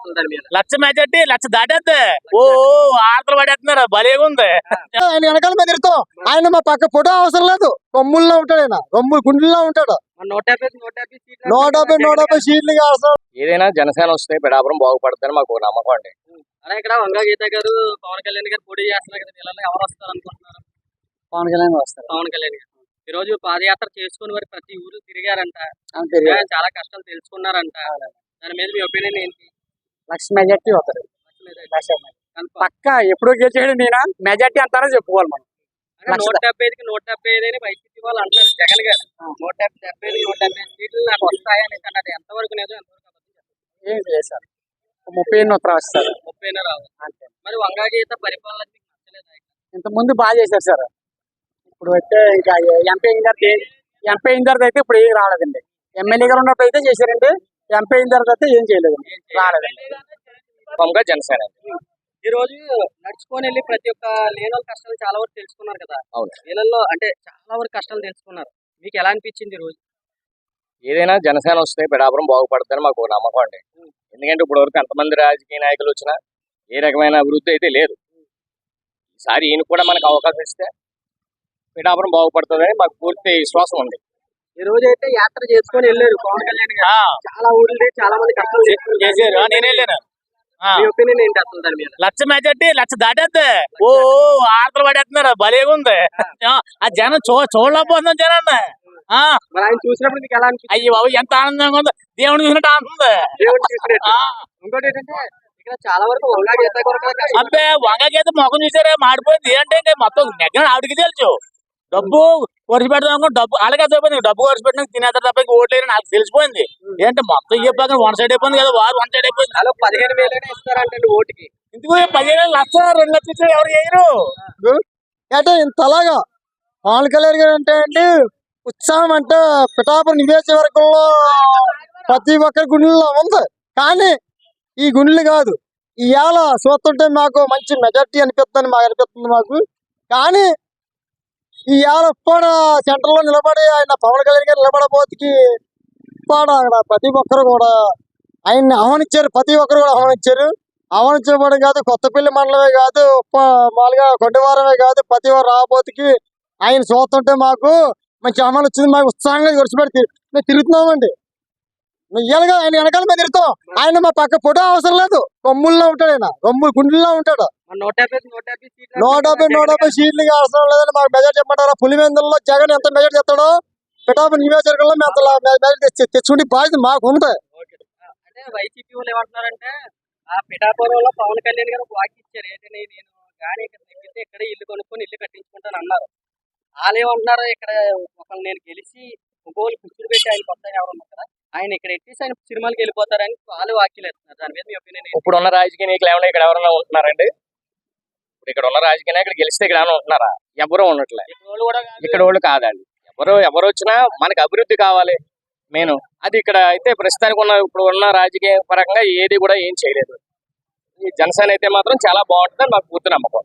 అసలు దాని మీద? లక్ష మెజార్టీ లక్ష దాటేద్ది. ఓ ఆర్తలు పడేస్తున్నారు, భలేగా ఉంది. ఆయన వెనకాల మీద తిరుగుతాం. ఆయన మా పక్క ఫోటో అవసరం లేదు. కొమ్ముల్లో ఉంటాడు, ఆయన రొమ్ములు గుండెల్లో ఉంటాడు. 150 సీట్లు అవసరం. ఏదైనా జనసేన వస్తే పిఠాపురం బాగుపడుతుందని మాకు ఒక నమ్మకం అండి. అలా ఇక్కడ వంగా గీత గారు పవన్ కళ్యాణ్ గారు పోటీ చేస్తున్నారు కదా, వీళ్ళలో ఎవరు వస్తారు అనుకుంటున్నారు? పవన్ కళ్యాణ్ వస్తారు. పవన్ కళ్యాణ్ గారు ఈ రోజు పాదయాత్ర చేసుకుని మరి ప్రతి ఊరు తిరిగారంట, చాలా కష్టాలు తెలుసుకున్నారంట. దాని మీద మీ ఒపీనియన్ ఏంటి? లక్ష మెజార్టీ వస్తారు. పక్క ఎప్పుడు గెలిచాడు నేను మెజార్టీ అంటారో చెప్పుకోవాలి మనం. 175కి 175 అని వైసీపీ వాళ్ళు అంటారు. జగన్ గారు 175 సీట్లు నాకు వస్తాయని అన్నది ఎంతవరకు లేదు, ఎంతవరకు ఏం చేశారు? 30 ఉత్తరం వస్తారు. 30 రావు. మరి వంగా గీత పరిపాలన నచ్చలేదా? ఇంత ముందు బాగా చేశారు సార్. ఇప్పుడు అయితే ఇంకా ఎంపీ అయిన తర్వాత అయితే ఇప్పుడు ఏం రాలేదండి. ఎమ్మెల్యే గారు ఉన్నప్పుడు అయితే చేశారండి. ఎంపీ అయిన తర్వాత అయితే ఏం చేయలేదండి, రాలేదండి. జనసేన ఈ రోజు నడుచుకొని వెళ్ళి ప్రతి ఒక్క లేని కష్టాలు చాలా వరకు తెలుసుకున్నారు కదా. అవును, వీళ్ళల్లో అంటే చాలా వరకు కష్టాలు తెలుసుకున్నారు. మీకు ఎలా అనిపించింది ఈ రోజు? ఏదైనా జనసేన వస్తే పిఠాపురం బాగుపడుతుందని మాకు ఒక నమ్మకం అండి. ఎందుకంటే ఇప్పుడు వరకు ఎంతమంది రాజకీయ నాయకులు వచ్చినా ఏ రకమైన అభివృద్ధి అయితే లేదు. ఈసారి ఈయన కూడా మనకు అవకాశం ఇస్తే పిఠాపురం బాగుపడుతుందని మాకు పూర్తి విశ్వాసం ఉంది. ఈ రోజు అయితే యాత్ర చేసుకొని వెళ్ళారు పవన్ కళ్యాణ్ గారు. చాలా ఊర్లు చాలా మంది కష్టాలు చేశారు. నేను వెళ్ళాను. మీ ఒపీనియన్ ఏంటి అసలు దాని మీద? లక్ష మెజార్టీ లక్ష దాటేద్ది. ఓ ఆర్తలు పడేస్తున్నారు, భలేగా ఉంది. ఆ జనం చూడలేకపోతున్నాం జనాన్ని. మరి ఆయన చూసినప్పుడు మీకు ఎలా అనిపించింది? అయ్యి బాబు ఎంత ఆనందంగా ఉంది, దేవుని చూసినట్టు ఆనందం. దేవుడిని చూసినట్టు. ఇంకోటి ఏంటంటే ఇక్కడ చాలా వరకు వంగా గీత అబ్బే వంగా గీత మొఖం చూసారా మాడిపోయింది. ఏంటంటే ఇంకా మొత్తం నెగ్గ ఆవిడకి తెలుసు. డబ్బు ఖర్చు పెడదాం, డబ్బు అలాగే అయిపోయింది. డబ్బు ఖర్చు పెట్టిన తినేస్తారు తప్ప ఓట్లేదు నాకు తెలిసిపోయింది. ఏంటంటే మొత్తం చెప్పాక 1 సైడ్ అయిపోయింది కదా, వారు 1 సైడ్ అయిపోయింది. అలా 15,000 ఇస్తారంటే ఓటుకి. ఇందుకు 15,000 లక్ష 2 లక్షలు ఇచ్చారు, ఎవరు చేయరు. అంటే ఇంతలాగా పవన్ కళ్యాణ్ గారు అంటే అండి ఉత్సాహం అంటే పిఠాపురం నియోజకవర్గంలో ప్రతి ఒక్కరి గుండెల్లో ఉంది. కానీ ఈ గుండెలు కాదు, ఇవాళ చూస్తుంటే మాకు మంచి మెజార్టీ అనిపిస్తుంది మాకు. కానీ ఇవాళ కూడా సెంటర్ లో నిలబడి ఆయన పవన్ కళ్యాణ్ గారు నిలబడబోతుకి అక్కడ ప్రతి ఒక్కరు కూడా ఆయన్ని ఆహ్వానించారు. ప్రతి ఒక్కరు కూడా ఆహ్వానించబడి కాదు, కొత్తపల్లి మండలమే కాదు, మామూలుగా కొండవారమే కాదు, ప్రతి వారు రాబోతుకి ఆయన చూస్తుంటే మాకు మంచి ఆహ్వానం వచ్చింది. మాకు ఉత్సాహంగా విడిచిపెట్టి మేము తిరుగుతున్నామండి. ఇయ్యాలిగా ఆయన వెనకాల మీద తిరుగుతాం. ఆయన మా పక్క ఫోటో అవసరం లేదు. కొమ్ముల్లో ఉంటాడు, ఆయన రొమ్ములు గుండెల్లో ఉంటాడు. 150 సీట్లు అవసరం లేదని మాకు మెజార్టీ చెప్పమంటారా? పులివెందుల్లో జగన్ ఎంత మెజార్టీ చెప్తాడో పిఠాపురం నియోజకవర్గంలో మేము అంత మెజార్టీ తెచ్చుకుంటే బాధ్యత మాకు ఉంది. అంటే వైసీపీ వాళ్ళు ఏమంటున్నారంటే ఆ పిఠాపురంలో పవన్ కళ్యాణ్ గారు వాకి ఇచ్చారు. ఏంటంటే నేను కానీ ఇక్కడ ఇల్లు కొనుక్కొని ఇల్లు కట్టించుకుంటాను అన్నారు. వాళ్ళు ఏమంటున్నారు, ఇక్కడ ఒకళ్ళు నేను గెలిచి ఒక్కోళ్ళు కుర్చీలు పెట్టి ఆయన కొత్త ఎవరు ఉన్నారు కదా, ఆయన ఇక్కడ ఎట్టేసి ఆయన సినిమాలకు వెళ్ళిపోతారని వాళ్ళు వాక్యలు వేస్తున్నారు. దాని మీద మీ ఒపీనియన్? ఇప్పుడున్న రాజకీయ నాయకులు ఏమైనా ఇక్కడ ఎవరైనా ఉంటున్నారండి? ఇప్పుడు ఇక్కడ ఉన్న రాజకీయ నాయకులు గెలిస్తే ఇక్కడ ఏమైనా ఉంటున్నారా? ఎవరూ ఉండట్లే. ఇక్కడ వాళ్ళు కాదండి. ఎవరు వచ్చినా మనకు అభివృద్ధి కావాలి మెయిన్. అది ఇక్కడ అయితే ప్రస్తుతానికి ఇప్పుడు ఉన్న రాజకీయ పరంగా ఏది కూడా ఏం చేయలేదు. ఈ జనసేన అయితే మాత్రం చాలా బాగుంటుందని నాకు పూర్తి నమ్మకం.